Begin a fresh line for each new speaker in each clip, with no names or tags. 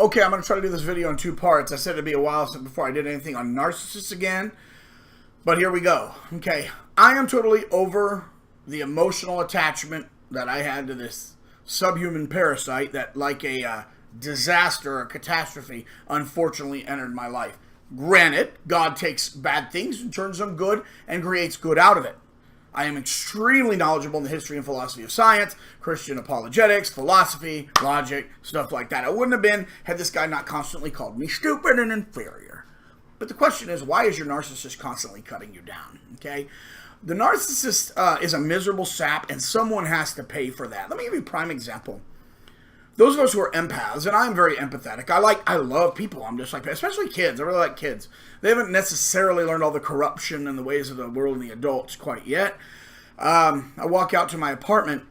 Okay, I'm going to try to do this video in two parts. I said it'd be a while before I did anything on narcissists again, but here we go. Okay, I am totally over the emotional attachment that I had to this subhuman parasite that, like a disaster or catastrophe, unfortunately entered my life. Granted, God takes bad things and turns them good and creates good out of it. I am extremely knowledgeable in the history and philosophy of science, Christian apologetics, philosophy, logic, stuff like that. I wouldn't have been had this guy not constantly called me stupid and inferior. But the question is, why is your narcissist constantly cutting you down? Okay? The narcissist is a miserable sap, and someone has to pay for that. Let me give you a prime example. Those of us who are empaths, and I'm very empathetic. I love people. I'm just like, especially kids. I really like kids. They haven't necessarily learned all the corruption and the ways of the world and the adults quite yet. I walk out to my apartment,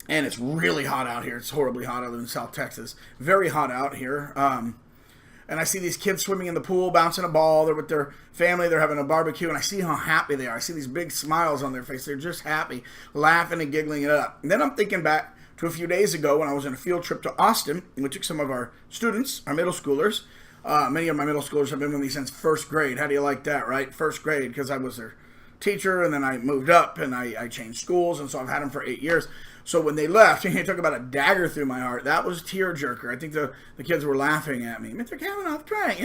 and it's really hot out here. It's horribly hot. I live in South Texas. Very hot out here. And I see these kids swimming in the pool, bouncing a ball. They're with their family. They're having a barbecue, and I see how happy they are. I see these big smiles on their face. They're just happy, laughing and giggling it up. And then I'm thinking back to a few days ago when I was on a field trip to Austin, and we took some of our students, our middle schoolers. Many of my middle schoolers have been with me since first grade. How do you like that, right? First grade, because I was their teacher, and then I moved up, and I changed schools, and so I've had them for 8 years. So when they left, and you talk about a dagger through my heart, that was a tearjerker. I think the kids were laughing at me. Mr. Kavanaugh, trying.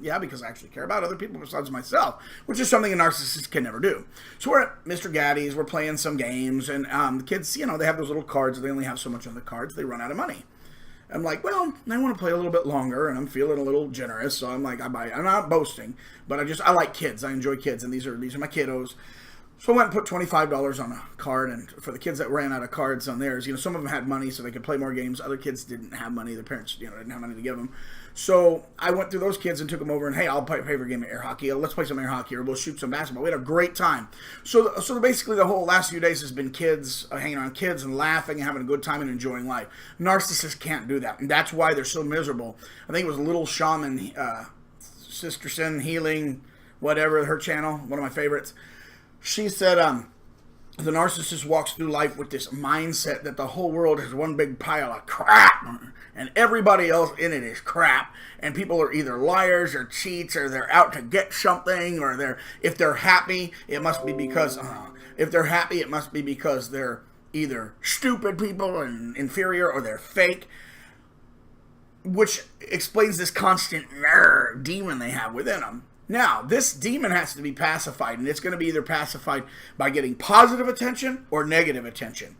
Yeah, because I actually care about other people besides myself, which is something a narcissist can never do. So we're at Mr. Gaddy's, we're playing some games, and the kids, they have those little cards. They only have so much on the cards. They run out of money. I'm like, well, I want to play a little bit longer, and I'm feeling a little generous, so I'm like, I'm not boasting, but I like kids. I enjoy kids, and these are my kiddos. So I went and put $25 on a card, and for the kids that ran out of cards on theirs, some of them had money so they could play more games. Other kids didn't have money. Their parents, didn't have money to give them. So I went through those kids and took them over, and hey, I'll pay for a game of air hockey. Let's play some air hockey, or we'll shoot some basketball. We had a great time. So basically the whole last few days has been kids, hanging around kids and laughing and having a good time and enjoying life. Narcissists can't do that, and that's why they're so miserable. I think it was Little Shaman, Sister Sin Healing, whatever, her channel, one of my favorites. She said the narcissist walks through life with this mindset that the whole world is one big pile of crap, and everybody else in it is crap, and people are either liars or cheats, or they're out to get something, or if they're happy, it must be because they're either stupid people and inferior, or they're fake, which explains this constant demon they have within them. Now, this demon has to be pacified, and it's going to be either pacified by getting positive attention or negative attention.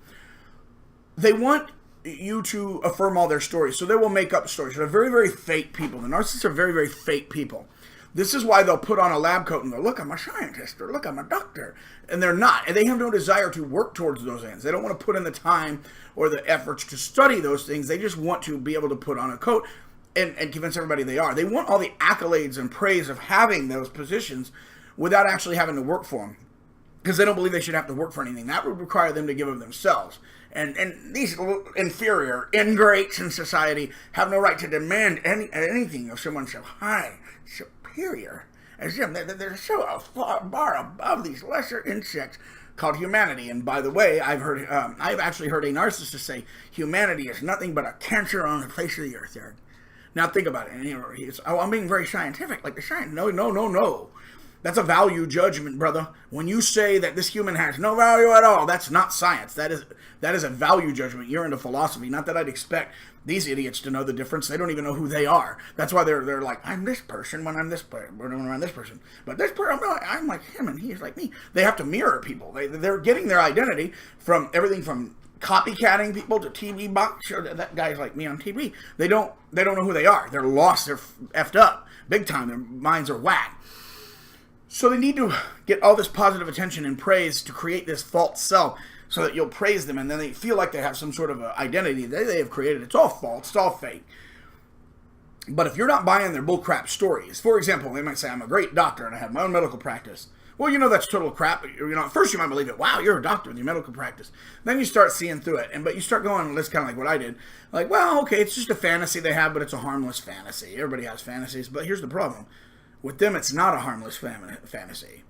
They want you to affirm all their stories, so they will make up stories. They're very, very fake people. The narcissists are very, very fake people. This is why they'll put on a lab coat and go, look, I'm a scientist, or look, I'm a doctor. And they're not. And they have no desire to work towards those ends. They don't want to put in the time or the efforts to study those things. They just want to be able to put on a coat and convince everybody they are. They want all the accolades and praise of having those positions without actually having to work for them, because they don't believe they should have to work for anything. That would require them to give of themselves. And these inferior ingrates in society have no right to demand anything of someone so high, superior as them. They're so far above these lesser insects called humanity. And by the way, I've actually heard a narcissist say humanity is nothing but a cancer on the face of the earth, Eric. Now think about it. And I'm being very scientific, like the science. No. That's a value judgment, brother. When you say that this human has no value at all, that's not science. That is a value judgment. You're into philosophy. Not that I'd expect these idiots to know the difference. They don't even know who they are. That's why they're like, I'm this person when I'm this person, when I'm this person. But this person, I'm like him and he's like me. They have to mirror people. They're getting their identity from everything from copycatting people to TV box. Sure, that guy's like me on TV. They don't know who they are. They're lost. They're effed up big time. Their minds are whacked. So they need to get all this positive attention and praise to create this false self, so that you'll praise them, and then they feel like they have some sort of identity that they have created. It's all false. It's all fake. But if you're not buying their bullcrap stories, for example, they might say, I'm a great doctor and I have my own medical practice. Well, that's total crap. At first you might believe it. Wow, you're a doctor in your medical practice. Then you start seeing through it. But you start going, that's kind of like what I did. Like, well, okay, it's just a fantasy they have, but it's a harmless fantasy. Everybody has fantasies. But here's the problem. With them, it's not a harmless fantasy.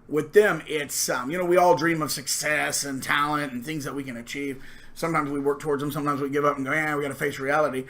With them, it's, we all dream of success and talent and things that we can achieve. Sometimes we work towards them. Sometimes we give up and go, we got to face reality.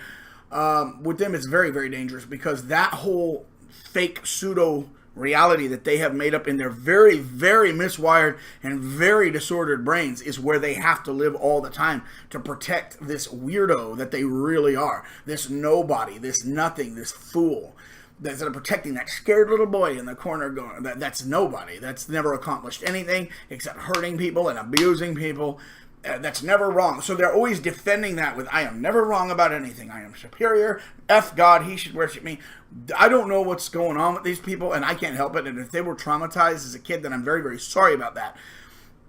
with them it's very, very dangerous, because that whole fake pseudo reality that they have made up in their very, very miswired and very disordered brains is where they have to live all the time to protect this weirdo that they really are. This nobody, this nothing, this fool. Instead of protecting that scared little boy in the corner going, that's nobody. That's never accomplished anything except hurting people and abusing people. That's never wrong. So they're always defending that with, I am never wrong about anything. I am superior. F God, he should worship me. I don't know what's going on with these people, and I can't help it. And if they were traumatized as a kid, then I'm very, very sorry about that.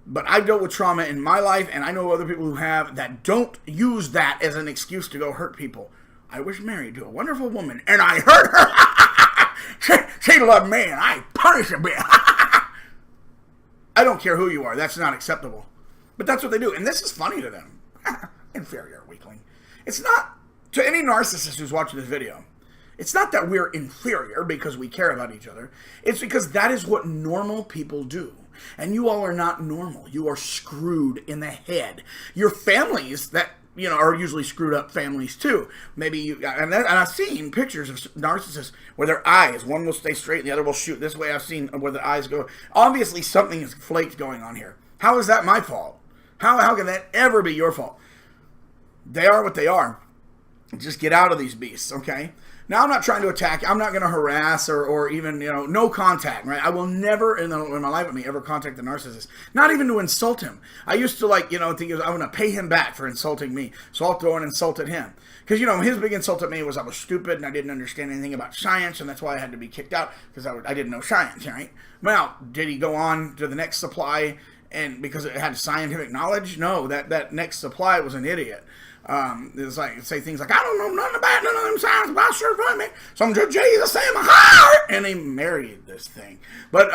But I've dealt with trauma in my life, and I know other people who have, that don't use that as an excuse to go hurt people. I was married to a wonderful woman, and I hurt her. she loved me, and I punished her. I don't care who you are. That's not acceptable. But that's what they do. And this is funny to them. Inferior weakling. It's not, to any narcissist who's watching this video, it's not that we're inferior because we care about each other. It's because that is what normal people do. And you all are not normal. You are screwed in the head. Your families that, are usually screwed up families too. Maybe you, and I've seen pictures of narcissists where their eyes, one will stay straight and the other will shoot this way. I've seen where the eyes go. Obviously something is flaked going on here. How is that my fault? How can that ever be your fault? They are what they are. Just get out of these beasts, okay? Now, I'm not trying to attack. I'm not going to harass or even, no contact, right? I will never in my life with me ever contact the narcissist. Not even to insult him. I used to think I'm going to pay him back for insulting me. So I'll throw an insult at him. Because, his big insult at me was I was stupid and I didn't understand anything about science, and that's why I had to be kicked out, because I didn't know science, right? Well, did he go on to the next supply and because it had scientific knowledge? No, that next supply was an idiot. It's like, say things like, I don't know nothing about none of them science, but I sure find me some good Jesus say my heart, and he married this thing. But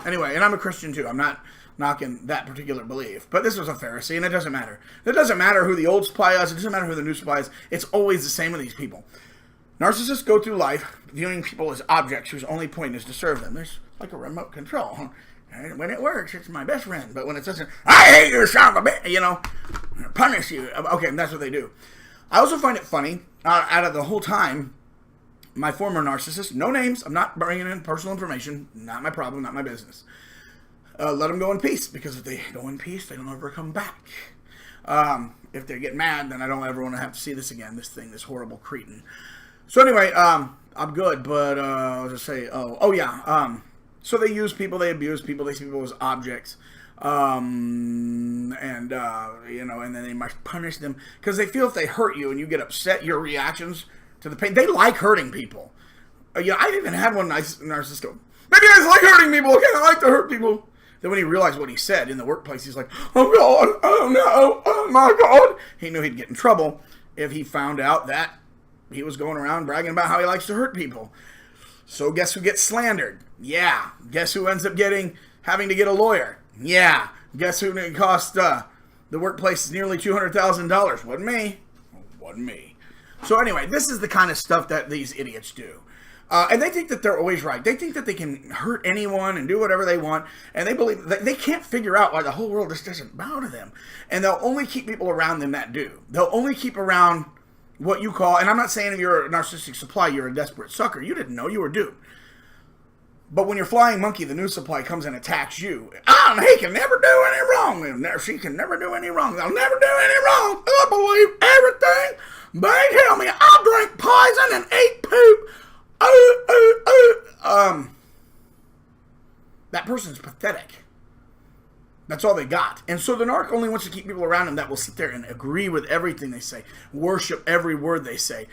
anyway, and I'm a Christian too. I'm not knocking that particular belief, but this was a Pharisee, and it doesn't matter. It doesn't matter who the old supply is. It doesn't matter who the new supply is. It's always the same with these people. Narcissists go through life viewing people as objects whose only point is to serve them. There's like a remote control. And when it works, it's my best friend. But when it doesn't, I hate you, son of a bitch, punish you. Okay, and that's what they do. I also find it funny, out of the whole time, my former narcissist, no names, I'm not bringing in personal information, not my problem, not my business. Let them go in peace, because if they go in peace, they don't ever come back. If they get mad, then I don't ever want to have to see this again, this horrible cretin. So anyway, I'm good, but I'll just say, so they use people, they abuse people, they see people as objects, and then they must punish them, because they feel if they hurt you and you get upset, your reactions to the pain, they like hurting people. I even had one narcissist go, maybe I just like hurting people, okay, I like to hurt people. Then when he realized what he said in the workplace, he's like, oh God, oh no, oh my God. He knew he'd get in trouble if he found out that he was going around bragging about how he likes to hurt people. So guess who gets slandered? Yeah. Guess who ends up having to get a lawyer? Yeah. Guess who it cost the workplace nearly $200,000? Wasn't me. Wasn't me. So anyway, this is the kind of stuff that these idiots do. And they think that they're always right. They think that they can hurt anyone and do whatever they want. And they believe that they can't figure out why the whole world just doesn't bow to them. And they'll only keep people around them that do. They'll only keep around what you call, and I'm not saying if you're a narcissistic supply, you're a desperate sucker. You didn't know, you were duped. But when you're flying monkey, the new supply comes and attacks you. He can never do any wrong. She can never do any wrong. They'll never do any wrong. I believe everything. They tell me I'll drink poison and eat poop. That person's pathetic. That's all they got. And so the narc only wants to keep people around him that will sit there and agree with everything they say, worship every word they say.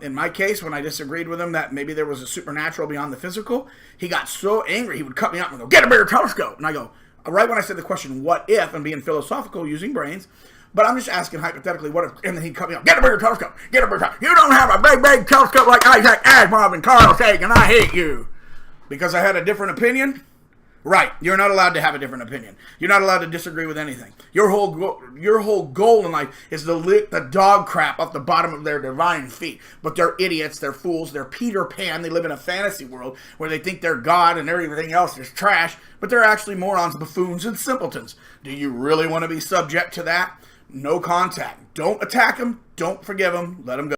In my case, when I disagreed with him that maybe there was a supernatural beyond the physical, he got so angry he would cut me out and go, get a bigger telescope. And I go, right when I said the question, what if, and being philosophical using brains, but I'm just asking hypothetically, what if, and then he'd cut me out, get a bigger telescope, get a bigger telescope. You don't have a big telescope like Isaac Asimov and Carl Sagan, and I hate you. Because I had a different opinion? Right, you're not allowed to have a different opinion. You're not allowed to disagree with anything. Your whole goal in life is to lick the dog crap off the bottom of their divine feet. But they're idiots, they're fools, they're Peter Pan. They live in a fantasy world where they think they're God and everything else is trash. But they're actually morons, buffoons, and simpletons. Do you really want to be subject to that? No contact. Don't attack them. Don't forgive them. Let them go.